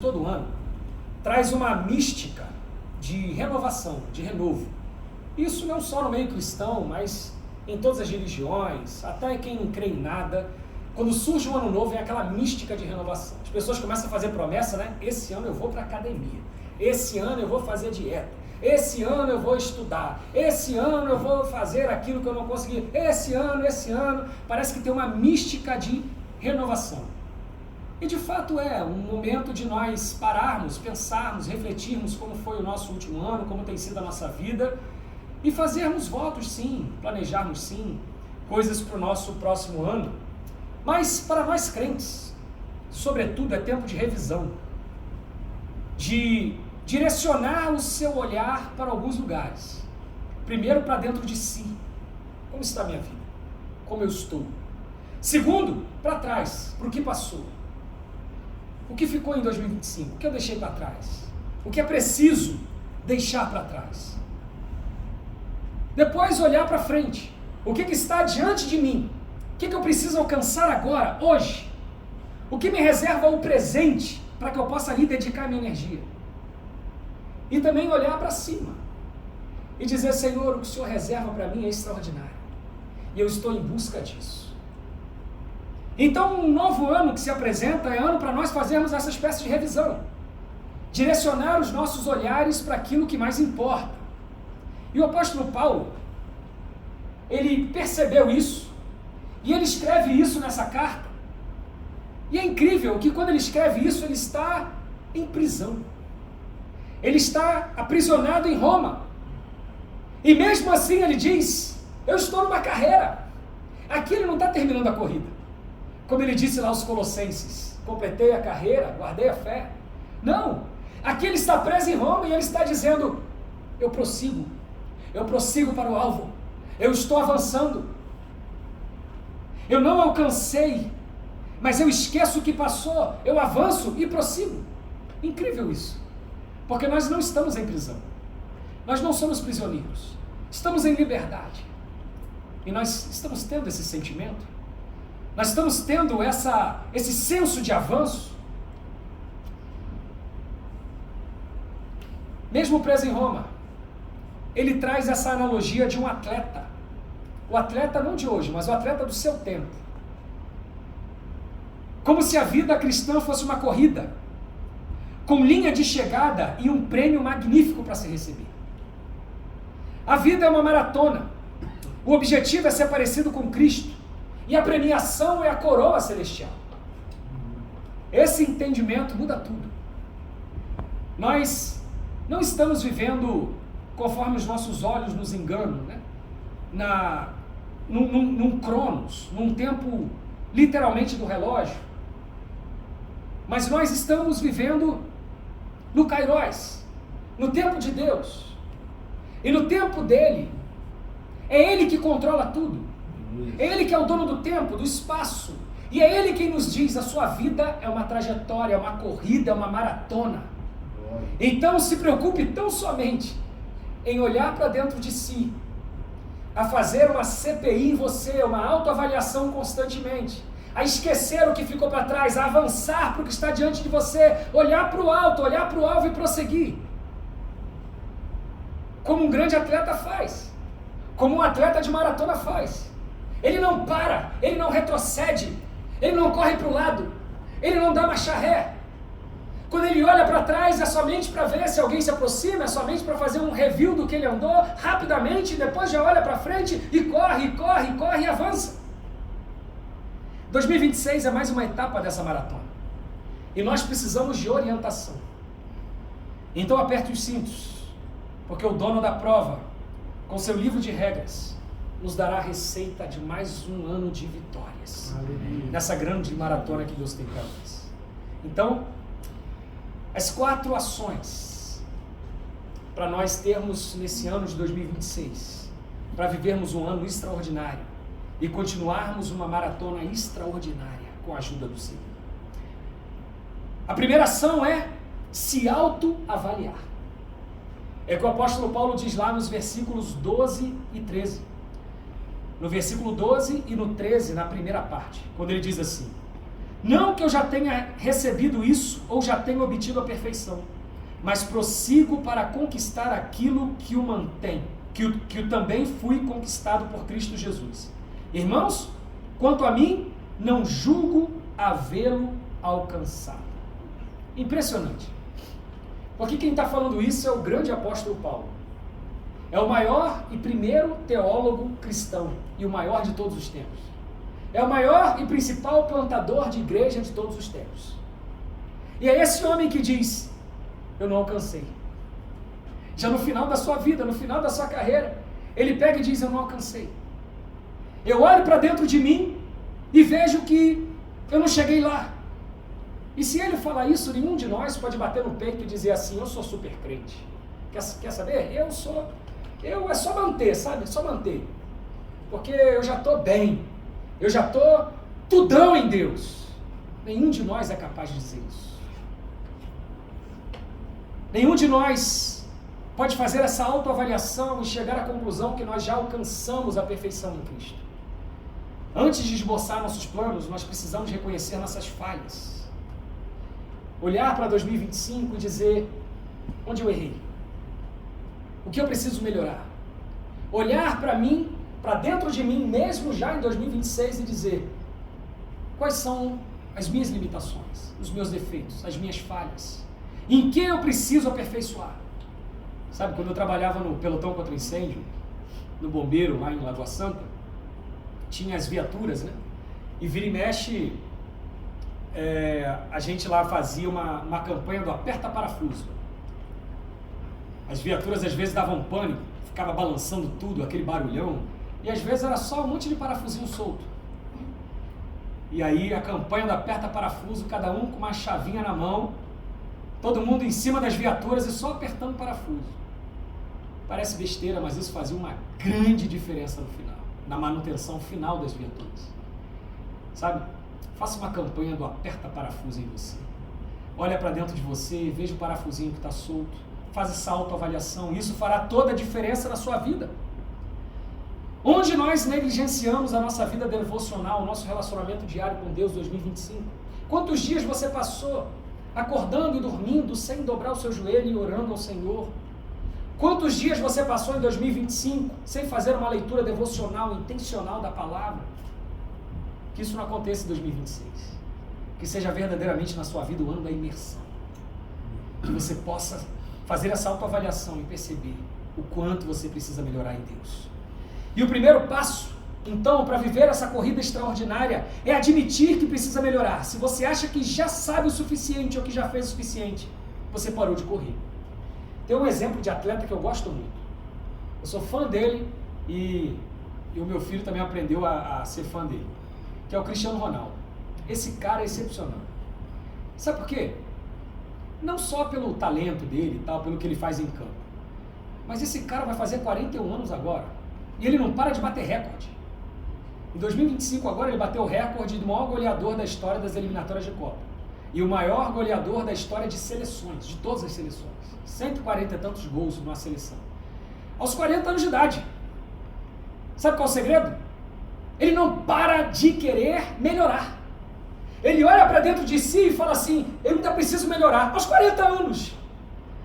todo ano, traz uma mística de renovação, de renovo. Isso não só no meio cristão, mas em todas as religiões, até quem não crê em nada. Quando surge um ano novo, é aquela mística de renovação. As pessoas começam a fazer promessa, né? Esse ano eu vou para a academia, esse ano eu vou fazer dieta, esse ano eu vou estudar, esse ano eu vou fazer aquilo que eu não consegui, esse ano, parece que tem uma mística de renovação. E de fato é um momento de nós pararmos, pensarmos, refletirmos como foi o nosso último ano, como tem sido a nossa vida, e fazermos votos sim, planejarmos sim, coisas para o nosso próximo ano. Mas para nós crentes, sobretudo, é tempo de revisão, de direcionar o seu olhar para alguns lugares. Primeiro, para dentro de si. Como está a minha vida? Como eu estou? Segundo, para trás, para o que passou. O que ficou em 2025? O que eu deixei para trás? O que é preciso deixar para trás? Depois olhar para frente. O que está diante de mim? O que eu preciso alcançar agora, hoje? O que me reserva o presente para que eu possa ali dedicar minha energia? E também olhar para cima e dizer, Senhor, o que o Senhor reserva para mim é extraordinário. E eu estou em busca disso. Então, um novo ano que se apresenta é ano para nós fazermos essa espécie de revisão. Direcionar os nossos olhares para aquilo que mais importa. E o apóstolo Paulo, ele percebeu isso, e ele escreve isso nessa carta. E é incrível que quando ele escreve isso, ele está em prisão. Ele está aprisionado em Roma. E mesmo assim ele diz, eu estou numa carreira. Aqui ele não está terminando a corrida. Como ele disse lá aos Colossenses, completei a carreira, guardei a fé. Não, aqui ele está preso em Roma e ele está dizendo, eu prossigo para o alvo, eu estou avançando. Eu não alcancei, mas eu esqueço o que passou, eu avanço e prossigo. Incrível isso, porque nós não estamos em prisão, nós não somos prisioneiros, estamos em liberdade. E nós estamos tendo esse sentimento. Nós estamos tendo esse senso de avanço. Mesmo preso em Roma, ele traz essa analogia de um atleta. O atleta não de hoje, mas o atleta do seu tempo. Como se a vida cristã fosse uma corrida, com linha de chegada e um prêmio magnífico para se receber. A vida é uma maratona. O objetivo é ser parecido com Cristo. E a premiação é a coroa celestial. Esse entendimento muda tudo. Nós não estamos vivendo conforme os nossos olhos nos enganam, né? Num cronos, num tempo literalmente do relógio. Mas nós estamos vivendo no Kairos, no tempo de Deus. E no tempo dele, é ele que controla tudo. É ele que é o dono do tempo, do espaço. E é ele quem nos diz, a sua vida é uma trajetória, é uma corrida, é uma maratona. Então se preocupe tão somente em olhar para dentro de si, a fazer uma CPI em você, uma autoavaliação constantemente, a esquecer o que ficou para trás, a avançar para o que está diante de você, olhar para o alto, olhar para o alvo e prosseguir. Como um grande atleta faz, como um atleta de maratona faz. Ele não para, ele não retrocede, ele não corre para o lado, ele não dá marcha ré. Quando ele olha para trás é somente para ver se alguém se aproxima, é somente para fazer um review do que ele andou rapidamente, e depois já olha para frente e corre e avança. 2026 é mais uma etapa dessa maratona. E nós precisamos de orientação. Então aperte os cintos, porque o dono da prova, com seu livro de regras, nos dará a receita de mais um ano de vitórias. Aleluia. Nessa grande maratona que Deus tem para nós. Então, as 4 ações para nós termos nesse ano de 2026, para vivermos um ano extraordinário e continuarmos uma maratona extraordinária com a ajuda do Senhor. A primeira ação é se autoavaliar. É o que o apóstolo Paulo diz lá nos versículos 12 e 13. No versículo 12 e no 13, na primeira parte, quando ele diz assim, Não que eu já tenha recebido isso ou já tenha obtido a perfeição, mas prossigo para conquistar aquilo que o mantém, que eu também fui conquistado por Cristo Jesus. Irmãos, quanto a mim, não julgo havê-lo alcançado. Impressionante. Porque quem está falando isso é o grande apóstolo Paulo. É o maior e primeiro teólogo cristão e o maior de todos os tempos. É o maior e principal plantador de igreja de todos os tempos. E é esse homem que diz: eu não alcancei. Já no final da sua vida, no final da sua carreira, ele pega e diz: eu não alcancei. Eu olho para dentro de mim e vejo que eu não cheguei lá. E se ele falar isso, nenhum de nós pode bater no peito e dizer assim: eu sou super crente. Quer saber? É só manter, sabe? É só manter. Porque eu já estou bem. Eu já estou tudão em Deus. Nenhum de nós é capaz de dizer isso. Nenhum de nós pode fazer essa autoavaliação e chegar à conclusão que nós já alcançamos a perfeição em Cristo. Antes de esboçar nossos planos, nós precisamos reconhecer nossas falhas. Olhar para 2025 e dizer: onde eu errei? O que eu preciso melhorar? Olhar para mim, para dentro de mim, mesmo já em 2026, e dizer: quais são as minhas limitações, os meus defeitos, as minhas falhas? Em que eu preciso aperfeiçoar? Sabe, quando eu trabalhava no pelotão contra incêndio, no bombeiro lá em Lagoa Santa, tinha as viaturas, né? E vira e mexe, a gente lá fazia uma campanha do aperta parafuso. As viaturas às vezes davam pânico, ficava balançando tudo, aquele barulhão, e às vezes era só um monte de parafusinho solto. E aí a campanha do aperta parafuso, cada um com uma chavinha na mão, todo mundo em cima das viaturas e só apertando parafuso. Parece besteira, mas isso fazia uma grande diferença no final, na manutenção final das viaturas. Sabe? Faça uma campanha do aperta parafuso em você. Olha para dentro de você, veja o parafusinho que está solto. Faz essa autoavaliação. Isso fará toda a diferença na sua vida. Onde nós negligenciamos a nossa vida devocional, o nosso relacionamento diário com Deus 2025? Quantos dias você passou acordando e dormindo sem dobrar o seu joelho e orando ao Senhor? Quantos dias você passou em 2025 sem fazer uma leitura devocional intencional da palavra? Que isso não aconteça em 2026. Que seja verdadeiramente na sua vida o ano da imersão. Que você possa fazer essa autoavaliação e perceber o quanto você precisa melhorar em Deus. E o primeiro passo, então, para viver essa corrida extraordinária é admitir que precisa melhorar. Se você acha que já sabe o suficiente ou que já fez o suficiente, você parou de correr. Tem um exemplo de atleta que eu gosto muito. Eu sou fã dele e o meu filho também aprendeu a ser fã dele, que é o Cristiano Ronaldo. Esse cara é excepcional. Sabe por quê? Não só pelo talento dele e tal, pelo que ele faz em campo, mas esse cara vai fazer 41 anos agora e ele não para de bater recorde. Em 2025 agora ele bateu o recorde do maior goleador da história das eliminatórias de Copa e o maior goleador da história de seleções, de todas as seleções. 140 e tantos gols numa seleção. Aos 40 anos de idade. Sabe qual é o segredo? Ele não para de querer melhorar. Ele olha para dentro de si e fala assim: eu ainda preciso melhorar. Aos 40 anos.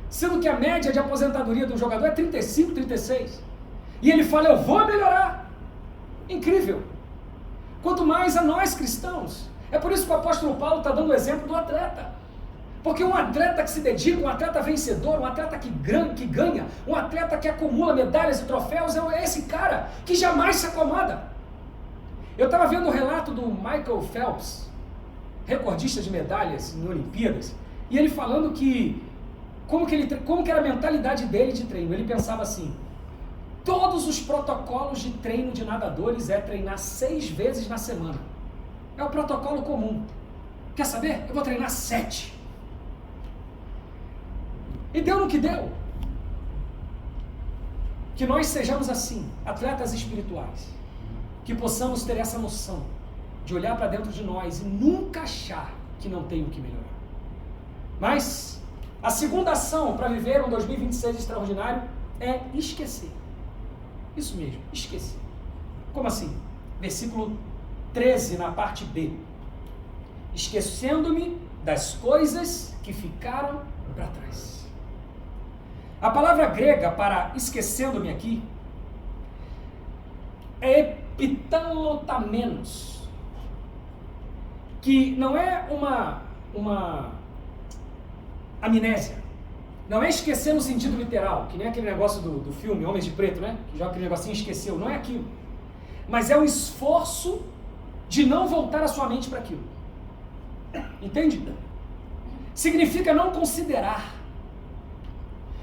Sendo que a média de aposentadoria de um jogador é 35, 36. E ele fala: eu vou melhorar. Incrível. Quanto mais a nós cristãos. É por isso que o apóstolo Paulo está dando o exemplo do atleta. Porque um atleta que se dedica, um atleta vencedor, um atleta que ganha, um atleta que acumula medalhas e troféus, é esse cara que jamais se acomoda. Eu estava vendo o relato do Michael Phelps, recordista de medalhas em Olimpíadas, e ele falando que como que era a mentalidade dele de treino. Ele pensava assim: todos os protocolos de treino de nadadores é treinar 6 vezes na semana. É o protocolo comum. Quer saber? Eu vou treinar 7. E deu no que deu. Que nós sejamos assim, atletas espirituais, que possamos ter essa noção de olhar para dentro de nós e nunca achar que não tem o que melhorar. Mas a segunda ação para viver um 2026 extraordinário é esquecer. Isso mesmo, esquecer. Como assim? Versículo 13, na parte B. esquecendo-me das coisas que ficaram para trás. A palavra grega para esquecendo-me aqui é epithalotamenos, que não é uma amnésia. Não é esquecer no sentido literal, que nem aquele negócio do filme Homens de Preto, né? Que joga aquele negocinho e esqueceu. Não é aquilo. Mas é o esforço de não voltar a sua mente para aquilo. Entende? Significa não considerar.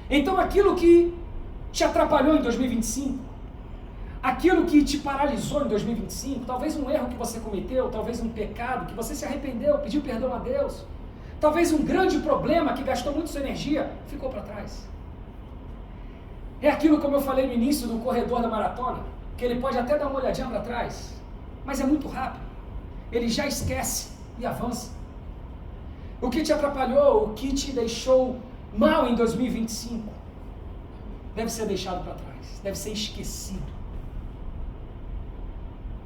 Então aquilo que te atrapalhou em 2025, aquilo que te paralisou em 2025, talvez um erro que você cometeu, talvez um pecado que você se arrependeu, pediu perdão a Deus, talvez um grande problema que gastou muito sua energia, ficou para trás. É aquilo, como eu falei no início do corredor da maratona, que ele pode até dar uma olhadinha para trás, mas é muito rápido. Ele já esquece e avança. O que te atrapalhou, o que te deixou mal em 2025, deve ser deixado para trás, deve ser esquecido.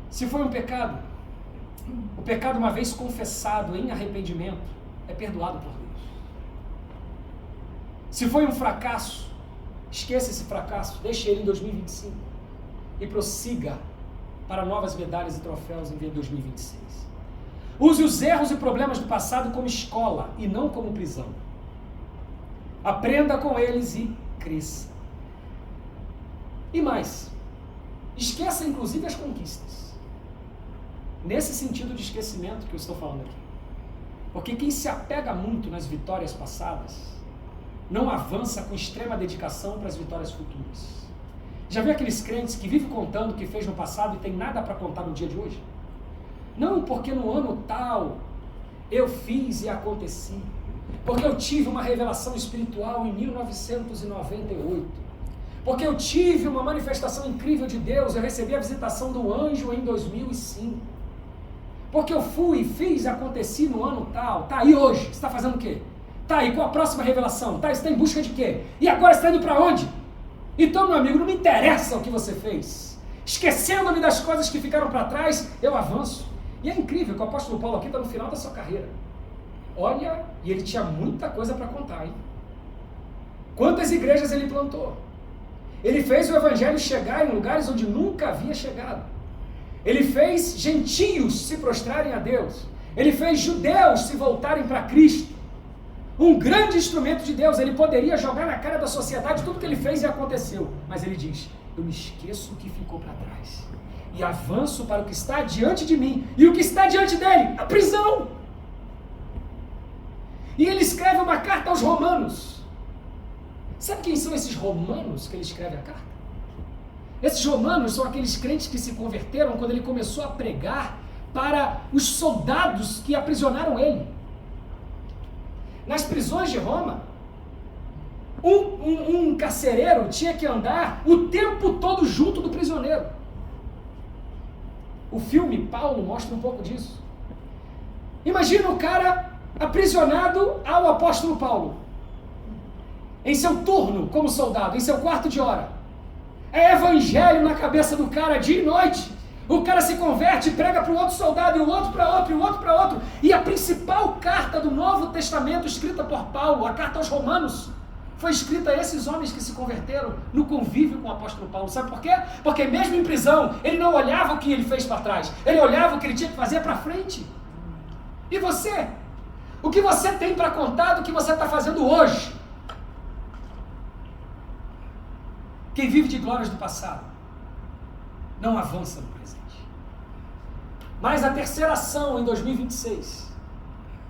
Se foi um pecado, o pecado uma vez confessado em arrependimento, é perdoado por Deus. Se foi um fracasso, esqueça esse fracasso, deixe ele em 2025 e prossiga para novas medalhas e troféus em 2026. Use os erros e problemas do passado como escola e não como prisão. Aprenda com eles e cresça. E mais, esqueça inclusive as conquistas. Nesse sentido de esquecimento que eu estou falando aqui. Porque quem se apega muito nas vitórias passadas, não avança com extrema dedicação para as vitórias futuras. Já viu aqueles crentes que vivem contando o que fez no passado e tem nada para contar no dia de hoje? Não, porque no ano tal eu fiz e aconteci. Porque eu tive uma revelação espiritual em 1998. Porque eu tive uma manifestação incrível de Deus, eu recebi a visitação do anjo em 2005. Porque eu fui, fiz e aconteci no ano tal. Tá, e hoje? Você está fazendo o quê? Tá, e qual a próxima revelação? Tá, você está em busca de quê? E agora você está indo para onde? Então, meu amigo, não me interessa o que você fez. Esquecendo-me das coisas que ficaram para trás, eu avanço. E é incrível que o apóstolo Paulo aqui está no final da sua carreira. Olha, e ele tinha muita coisa para contar, hein? Quantas igrejas ele plantou? Ele fez o evangelho chegar em lugares onde nunca havia chegado. Ele fez gentios se prostrarem a Deus. Ele fez judeus se voltarem para Cristo. Um grande instrumento de Deus. Ele poderia jogar na cara da sociedade tudo que ele fez e aconteceu. Mas ele diz, eu me esqueço o que ficou para trás. E avanço para o que está diante de mim. E o que está diante dele? A prisão. E ele escreve uma carta aos romanos. Sabe quem são esses romanos que ele escreve a carta? Esses romanos são aqueles crentes que se converteram quando ele começou a pregar para os soldados que aprisionaram ele. Nas prisões de Roma, um carcereiro tinha que andar o tempo todo junto do prisioneiro. O filme Paulo mostra um pouco disso. Imagina o cara aprisionado ao apóstolo Paulo, em seu turno como soldado, em seu quarto de hora. É evangelho na cabeça do cara dia e noite. O cara se converte, prega para o outro soldado, e o outro para outro, e o outro para outro. E a principal carta do Novo Testamento escrita por Paulo, a carta aos Romanos, foi escrita a esses homens que se converteram no convívio com o apóstolo Paulo. Sabe por quê? Porque mesmo em prisão, ele não olhava o que ele fez para trás. Ele olhava o que ele tinha que fazer para frente. E você? O que você tem para contar do que você está fazendo hoje? Quem vive de glórias do passado não avança no presente. Mas a terceira ação em 2026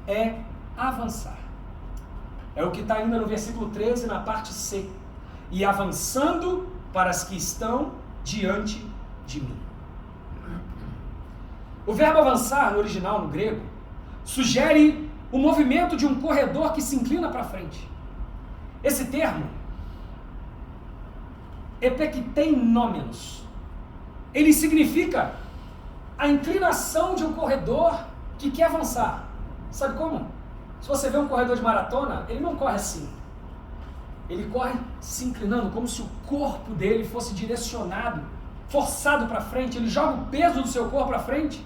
é avançar. É o que está ainda no versículo 13, na parte C. E avançando para as que estão diante de mim. O verbo avançar, no original, no grego, sugere o movimento de um corredor que se inclina para frente. Esse termo, epektenômenos, ele significa a inclinação de um corredor que quer avançar. Sabe como? Se você vê um corredor de maratona, ele não corre assim. Ele corre se inclinando, como se o corpo dele fosse direcionado, forçado para frente. Ele joga o peso do seu corpo para frente.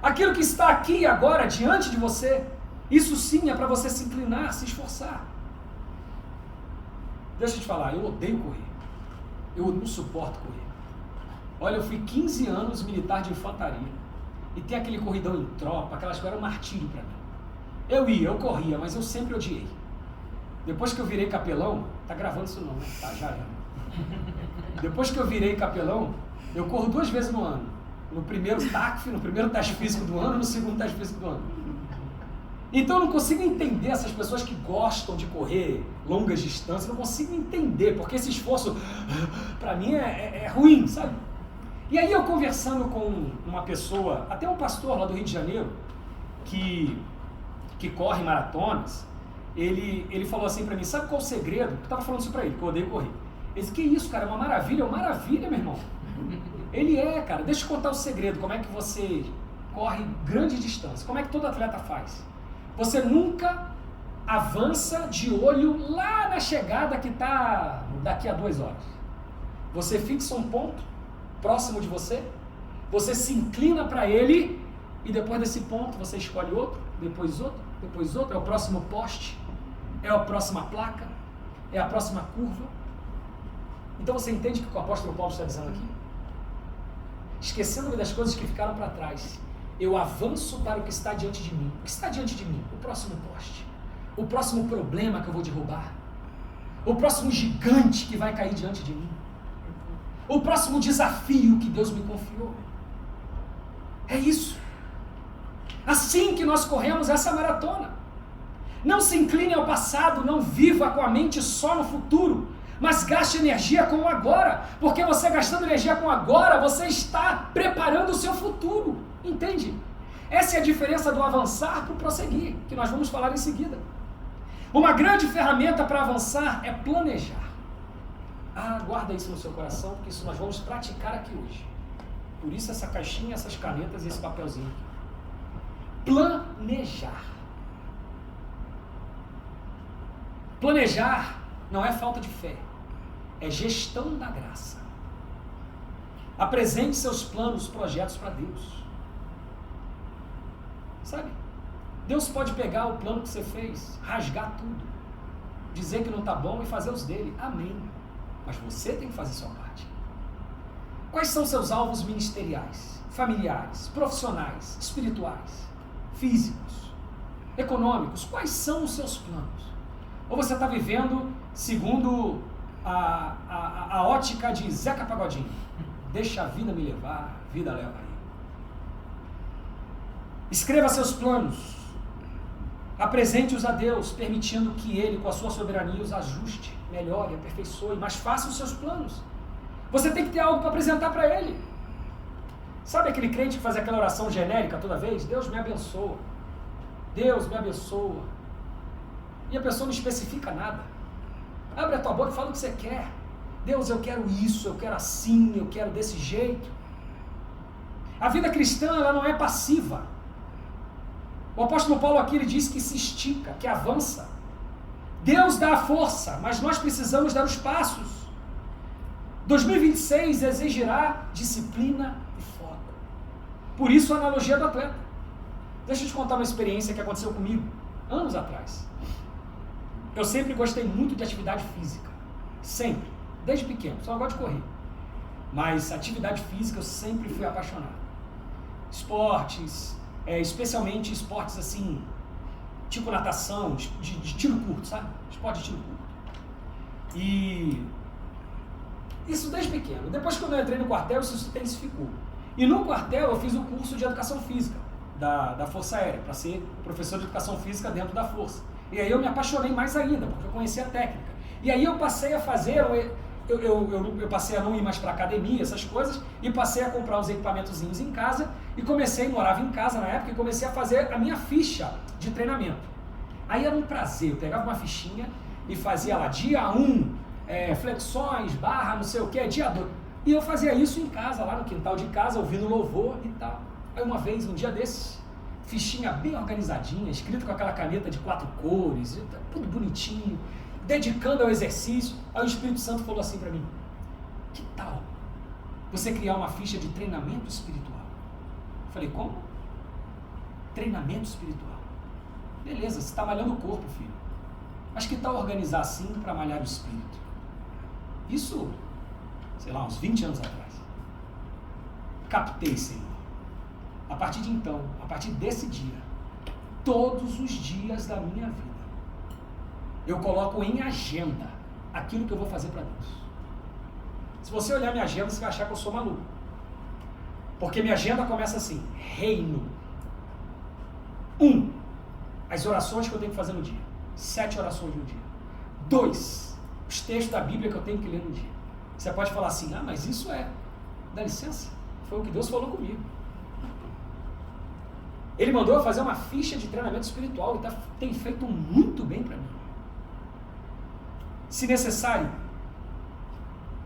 Aquilo que está aqui agora, diante de você, isso sim é para você se inclinar, se esforçar. Deixa eu te falar, eu odeio correr. Eu não suporto correr. Olha, eu fui 15 anos militar de infantaria. E tem aquele corridão em tropa, aquelas coisas, era um martírio para mim. Eu corria, mas eu sempre odiei. Depois que eu virei capelão, tá gravando isso não, né? Tá, já. Depois que eu virei capelão, eu corro 2 vezes no ano. No primeiro TACF, no primeiro teste físico do ano, no segundo teste físico do ano. Então eu não consigo entender essas pessoas que gostam de correr longas distâncias, não consigo entender, porque esse esforço, para mim, é ruim, sabe? E aí eu conversando com uma pessoa, até um pastor lá do Rio de Janeiro, que corre maratonas, ele falou assim para mim, sabe qual o segredo? Eu tava falando isso para ele, que eu odeio correr. Ele disse, que isso, cara, é uma maravilha, meu irmão. Ele cara, deixa eu contar o segredo, como é que você corre grande distância, como é que todo atleta faz. Você nunca avança de olho lá na chegada que está daqui a 2 horas. Você fixa um ponto próximo de você, você se inclina para ele e depois desse ponto você escolhe outro, depois outro, depois outro, é o próximo poste, é a próxima placa, é a próxima curva. Então você entende o que o apóstolo Paulo está dizendo aqui? Esquecendo-me das coisas que ficaram para trás, eu avanço para o que está diante de mim. O que está diante de mim? O próximo poste, o próximo problema que eu vou derrubar, o próximo gigante que vai cair diante de mim, o próximo desafio que Deus me confiou. É isso. Assim que nós corremos essa maratona. Não se incline ao passado, não viva com a mente só no futuro, mas gaste energia com o agora, porque você gastando energia com o agora, você está preparando o seu futuro, entende? Essa é a diferença do avançar para o prosseguir, que nós vamos falar em seguida. Uma grande ferramenta para avançar é planejar. Guarda isso no seu coração, porque isso nós vamos praticar aqui hoje. Por isso essa caixinha, essas canetas e esse papelzinho aqui. Planejar. Planejar não é falta de fé, é gestão da graça. Apresente seus planos, projetos para Deus. Sabe? Deus pode pegar o plano que você fez, rasgar tudo, dizer que não está bom e fazer os dele. Amém. Mas você tem que fazer sua parte. Quais são seus alvos ministeriais, familiares, profissionais, espirituais, físicos, econômicos? Quais são os seus planos? Ou você está vivendo segundo a ótica de Zeca Pagodinho? Deixa a vida me levar, a vida leva aí. Escreva seus planos. Apresente-os a Deus, permitindo que Ele, com a sua soberania, os ajuste, melhore, aperfeiçoe, mas faça os seus planos. Você tem que ter algo para apresentar para Ele. Sabe aquele crente que faz aquela oração genérica toda vez? Deus me abençoa. Deus me abençoa. E a pessoa não especifica nada. Abre a tua boca e fala o que você quer. Deus, eu quero isso, eu quero assim, eu quero desse jeito. A vida cristã, ela não é passiva. O apóstolo Paulo aqui, ele diz que se estica, que avança. Deus dá a força, mas nós precisamos dar os passos. 2026 exigirá disciplina e foco. Por isso a analogia do atleta. Deixa eu te contar uma experiência que aconteceu comigo, anos atrás. Eu sempre gostei muito de atividade física. Sempre. Desde pequeno. Só gosto de correr. Mas atividade física eu sempre fui apaixonado. Esportes, especialmente esportes assim, tipo natação, de tiro curto, sabe? Esporte de tiro curto. E isso desde pequeno. Depois que eu entrei no quartel, isso se intensificou. E no quartel eu fiz o curso de educação física da Força Aérea, para ser professor de educação física dentro da Força. E aí eu me apaixonei mais ainda, porque eu conhecia a técnica. E aí eu passei a fazer, eu passei a não ir mais para academia, essas coisas, e passei a comprar uns equipamentozinhos em casa, e morava em casa na época, e comecei a fazer a minha ficha de treinamento. Aí era um prazer, eu pegava uma fichinha e fazia lá, dia 1, flexões, barra, não sei o que, dia 2. E eu fazia isso em casa, lá no quintal de casa, ouvindo louvor e tal. Aí uma vez, um dia desses, fichinha bem organizadinha, escrito com aquela caneta de 4 cores, tudo bonitinho, dedicando ao exercício. Aí o Espírito Santo falou assim para mim: que tal você criar uma ficha de treinamento espiritual? Eu falei, como? treinamento espiritual. Beleza, você está malhando o corpo, filho. Mas que tal organizar assim para malhar o espírito? Isso, sei lá, uns 20 anos atrás. Captei, Senhor. A partir de então, a partir desse dia, todos os dias da minha vida, eu coloco em agenda aquilo que eu vou fazer para Deus. Se você olhar minha agenda, você vai achar que eu sou maluco. Porque minha agenda começa assim: reino. 1. As orações que eu tenho que fazer no dia. 7 orações no dia. 2. Os textos da Bíblia que eu tenho que ler no dia. Você pode falar assim: ah, mas isso dá licença, foi o que Deus falou comigo. Ele mandou eu fazer uma ficha de treinamento espiritual e tem feito muito bem para mim. Se necessário,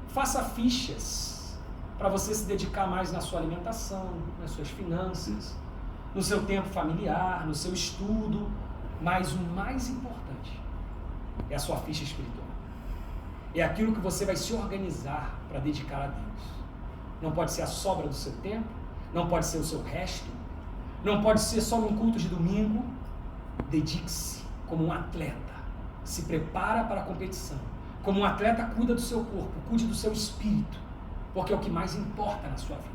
faça fichas para você se dedicar mais na sua alimentação, nas suas finanças, no seu tempo familiar, no seu estudo. Mas o mais importante é a sua ficha espiritual. É aquilo que você vai se organizar para dedicar a Deus. Não pode ser a sobra do seu tempo, não pode ser o seu resto, não pode ser só num culto de domingo. Dedique-se como um atleta. Se prepara para a competição. Como um atleta, cuida do seu corpo, cuide do seu espírito, porque é o que mais importa na sua vida.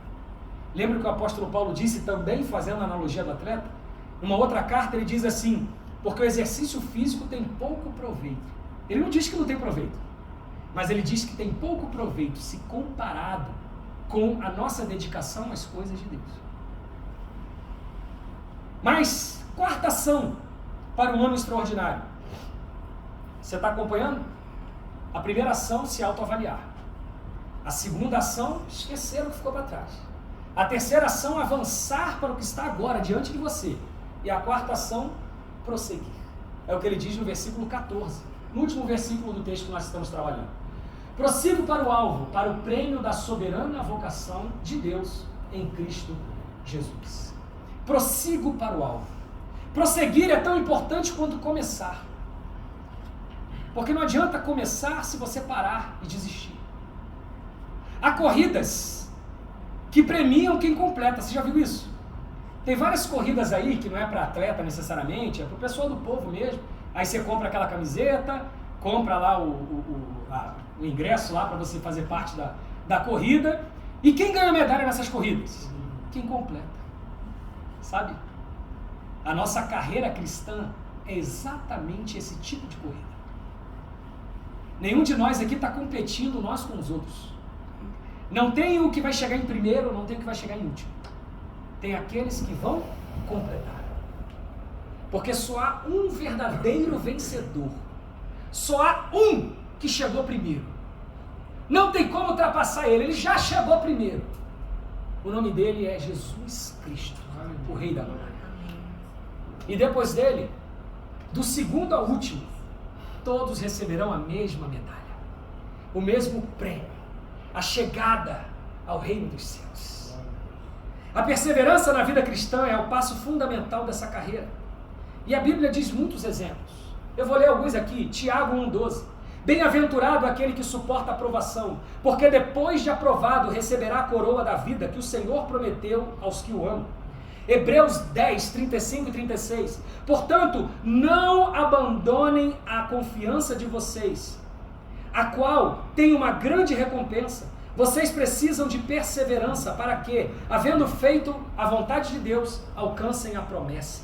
Lembra que o apóstolo Paulo disse, também fazendo a analogia do atleta? Numa outra carta ele diz assim: porque o exercício físico tem pouco proveito. Ele não diz que não tem proveito, mas ele diz que tem pouco proveito se comparado com a nossa dedicação às coisas de Deus. Mas, quarta ação para um ano extraordinário. Você está acompanhando? A primeira ação, se autoavaliar. A segunda ação, esquecer o que ficou para trás. A terceira ação, avançar para o que está agora diante de você. E a quarta ação, prosseguir. É o que ele diz no versículo 14, no último versículo do texto que nós estamos trabalhando. Prossigo para o alvo, para o prêmio da soberana vocação de Deus em Cristo Jesus. Prossigo para o alvo. Prosseguir é tão importante quanto começar. Porque não adianta começar se você parar e desistir. Há corridas que premiam quem completa. Você já viu isso? Tem várias corridas aí que não é para atleta necessariamente, é para o pessoal do povo mesmo. Aí você compra aquela camiseta, compra lá o ingresso lá para você fazer parte da corrida. E quem ganha medalha nessas corridas? Quem completa. Sabe? A nossa carreira cristã é exatamente esse tipo de corrida. Nenhum de nós aqui está competindo nós com os outros. Não tem o que vai chegar em primeiro, não tem o que vai chegar em último. Tem aqueles que vão completar. Porque só há um verdadeiro vencedor. Só há um que chegou primeiro. Não tem como ultrapassar ele, ele já chegou primeiro. O nome dele é Jesus Cristo, o Rei da Glória. E depois dele, do segundo ao último, todos receberão a mesma medalha, o mesmo prêmio, a chegada ao reino dos céus. A perseverança na vida cristã é o passo fundamental dessa carreira. E a Bíblia diz muitos exemplos. Eu vou ler alguns aqui. Tiago 1,12. Bem-aventurado aquele que suporta a provação, porque depois de aprovado receberá a coroa da vida que o Senhor prometeu aos que o amam. Hebreus 10, 35 e 36. Portanto, não abandonem a confiança de vocês, a qual tem uma grande recompensa. Vocês precisam de perseverança para que, havendo feito a vontade de Deus, alcancem a promessa.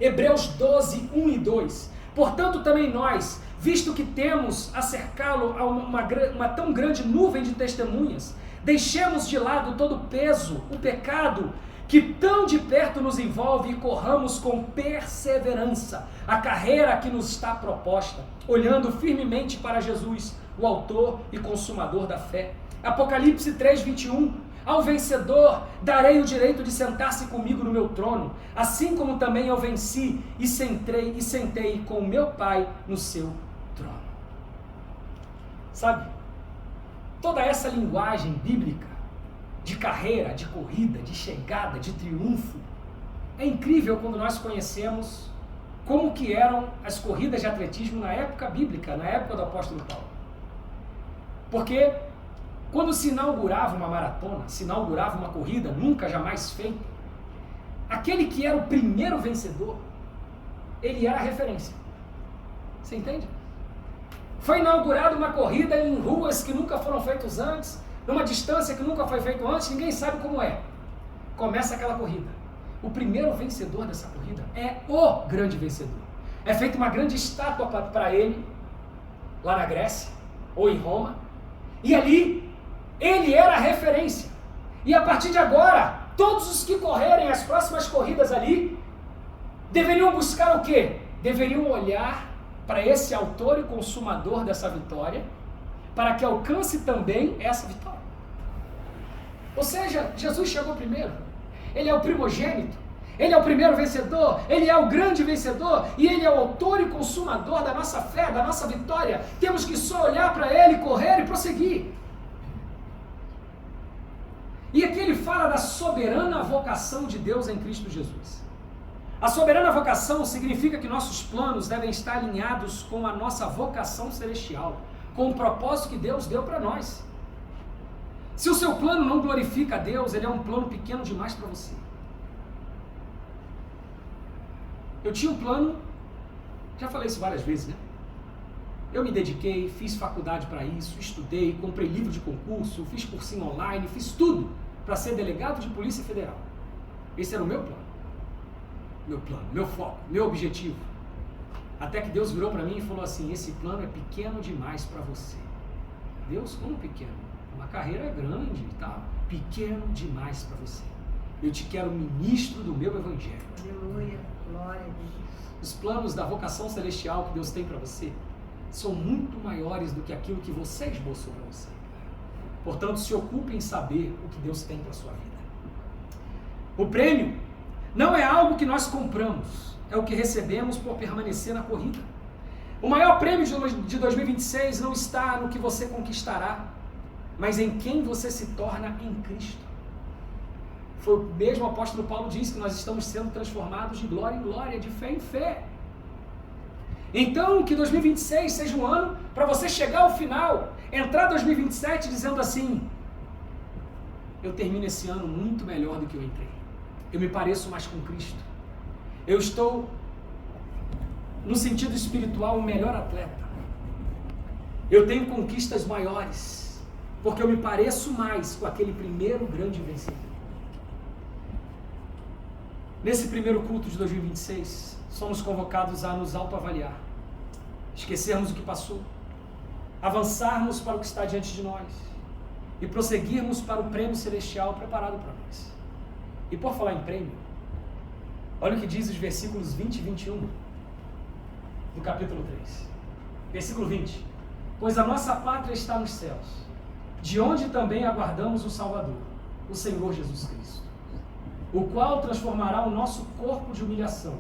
Hebreus 12, 1 e 2. Portanto, também nós, visto que temos a cercá-lo a uma tão grande nuvem de testemunhas, deixemos de lado todo o peso, o pecado, que tão de perto nos envolve e corramos com perseverança a carreira que nos está proposta, olhando firmemente para Jesus, o autor e consumador da fé. Apocalipse 3, 21. Ao vencedor darei o direito de sentar-se comigo no meu trono, assim como também eu venci e sentei com o meu Pai no seu trono. Sabe, toda essa linguagem bíblica de carreira, de corrida, de chegada, de triunfo, é incrível quando nós conhecemos como que eram as corridas de atletismo na época bíblica, na época do apóstolo Paulo. Porque quando se inaugurava uma maratona, se inaugurava uma corrida nunca jamais feita, aquele que era o primeiro vencedor, ele era a referência. Você entende? Foi inaugurada uma corrida em ruas que nunca foram feitas antes, numa distância que nunca foi feita antes, ninguém sabe como é. Começa aquela corrida. O primeiro vencedor dessa corrida é o grande vencedor. É feita uma grande estátua para ele, lá na Grécia, ou em Roma, e ali ele era a referência. E a partir de agora, todos os que correrem as próximas corridas ali, deveriam buscar o quê? Deveriam olhar para esse autor e consumador dessa vitória, para que alcance também essa vitória. Ou seja, Jesus chegou primeiro, ele é o primogênito, ele é o primeiro vencedor, ele é o grande vencedor, e ele é o autor e consumador da nossa fé, da nossa vitória. Temos que só olhar para ele, correr e prosseguir. E aqui ele fala da soberana vocação de Deus em Cristo Jesus. A soberana vocação significa que nossos planos devem estar alinhados com a nossa vocação celestial, com o propósito que Deus deu para nós. Se o seu plano não glorifica a Deus, ele é um plano pequeno demais para você. Eu tinha um plano, já falei isso várias vezes, né? Eu me dediquei, fiz faculdade para isso, estudei, comprei livro de concurso, fiz cursinho online, fiz tudo para ser delegado de Polícia Federal. Esse era o meu plano. Meu plano, meu foco, meu objetivo. Até que Deus virou para mim e falou assim: esse plano é pequeno demais para você. Deus, como pequeno? Uma carreira grande e tal. Pequeno demais para você. Eu te quero ministro do meu evangelho. Aleluia, glória a Deus. Os planos da vocação celestial que Deus tem para você são muito maiores do que aquilo que você esboçou para você. Portanto, se ocupe em saber o que Deus tem para sua vida. O prêmio não é algo que nós compramos, é o que recebemos por permanecer na corrida. O maior prêmio de 2026 não está no que você conquistará, mas em quem você se torna em Cristo. Foi o mesmo apóstolo Paulo disse que nós estamos sendo transformados de glória em glória, de fé em fé. Então, que 2026 seja um ano para você chegar ao final, entrar 2027 dizendo assim: eu termino esse ano muito melhor do que eu entrei. Eu me pareço mais com Cristo. Eu estou, no sentido espiritual, o melhor atleta. Eu tenho conquistas maiores, porque eu me pareço mais com aquele primeiro grande vencedor. Nesse primeiro culto de 2026, somos convocados a nos autoavaliar, esquecermos o que passou, avançarmos para o que está diante de nós e prosseguirmos para o prêmio celestial preparado para nós. E por falar em prêmio, olha o que diz os versículos 20 e 21 do capítulo 3. Versículo 20: pois a nossa pátria está nos céus, de onde também aguardamos o Salvador, o Senhor Jesus Cristo, o qual transformará o nosso corpo de humilhação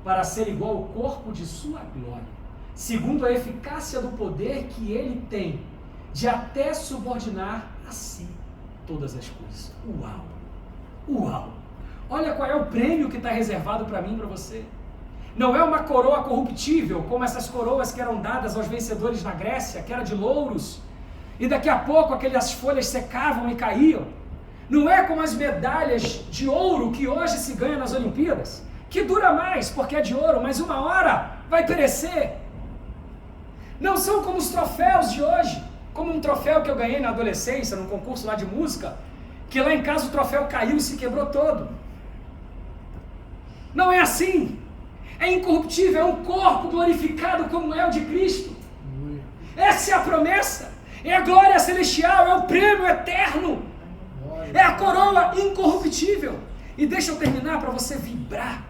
para ser igual ao corpo de sua glória, segundo a eficácia do poder que ele tem de até subordinar a si todas as coisas. Uau! Uau! Olha qual é o prêmio que está reservado para mim e para você. Não é uma coroa corruptível, como essas coroas que eram dadas aos vencedores na Grécia, que era de louros, e daqui a pouco aquelas folhas secavam e caíam. Não é como as medalhas de ouro que hoje se ganha nas Olimpíadas, que dura mais porque é de ouro, mas uma hora vai perecer. Não são como os troféus de hoje, como um troféu que eu ganhei na adolescência, num concurso lá de música, que lá em casa o troféu caiu e se quebrou todo. Não é assim. É incorruptível, é um corpo glorificado como é o de Cristo. Essa é a promessa, é a glória celestial, é o prêmio eterno, é a coroa incorruptível. E deixa eu terminar para você vibrar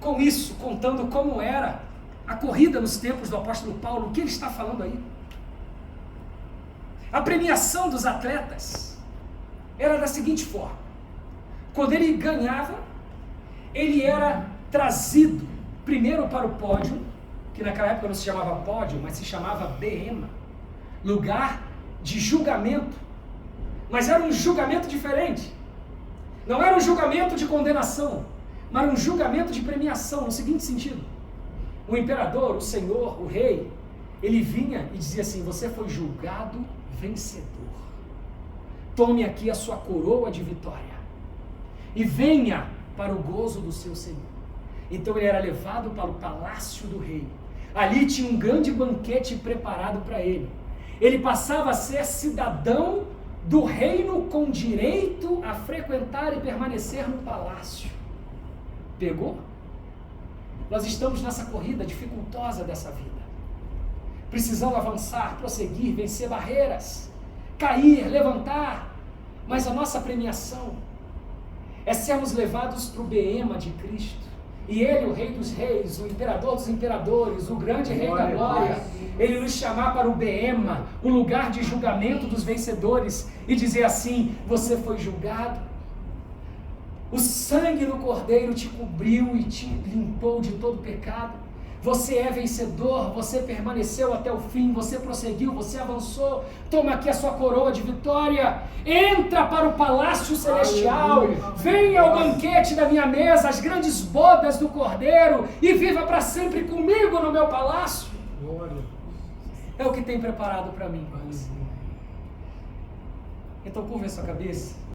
com isso, contando como era a corrida nos tempos do apóstolo Paulo, o que ele está falando aí. A premiação dos atletas era da seguinte forma: quando ele ganhava, ele era trazido primeiro para o pódio, que naquela época não se chamava pódio, mas se chamava bema, lugar de julgamento. Mas era um julgamento diferente. Não era um julgamento de condenação, mas era um julgamento de premiação, no seguinte sentido: o imperador, o senhor, o rei, ele vinha e dizia assim: você foi julgado vencedor. Tome aqui a sua coroa de vitória. E venha para o gozo do seu Senhor. Então ele era levado para o palácio do rei. Ali tinha um grande banquete preparado para ele. Ele passava a ser cidadão do reino com direito a frequentar e permanecer no palácio. Pegou? Nós estamos nessa corrida dificultosa dessa vida. Precisamos avançar, prosseguir, vencer barreiras, cair, levantar. Mas a nossa premiação é sermos levados para o Beema de Cristo. E Ele, o Rei dos Reis, o Imperador dos Imperadores, o grande Rei da Glória, Ele nos chamar para o Beema, o lugar de julgamento dos vencedores, e dizer assim: você foi julgado, o sangue do Cordeiro te cobriu e te limpou de todo pecado. Você é vencedor, você permaneceu até o fim, você prosseguiu, você avançou. Toma aqui a sua coroa de vitória. Entra para o palácio celestial. Aleluia. Venha ao banquete da minha mesa, as grandes bodas do Cordeiro, e viva para sempre comigo no meu palácio. Glória. É o que tem preparado para mim. Então curva a sua cabeça.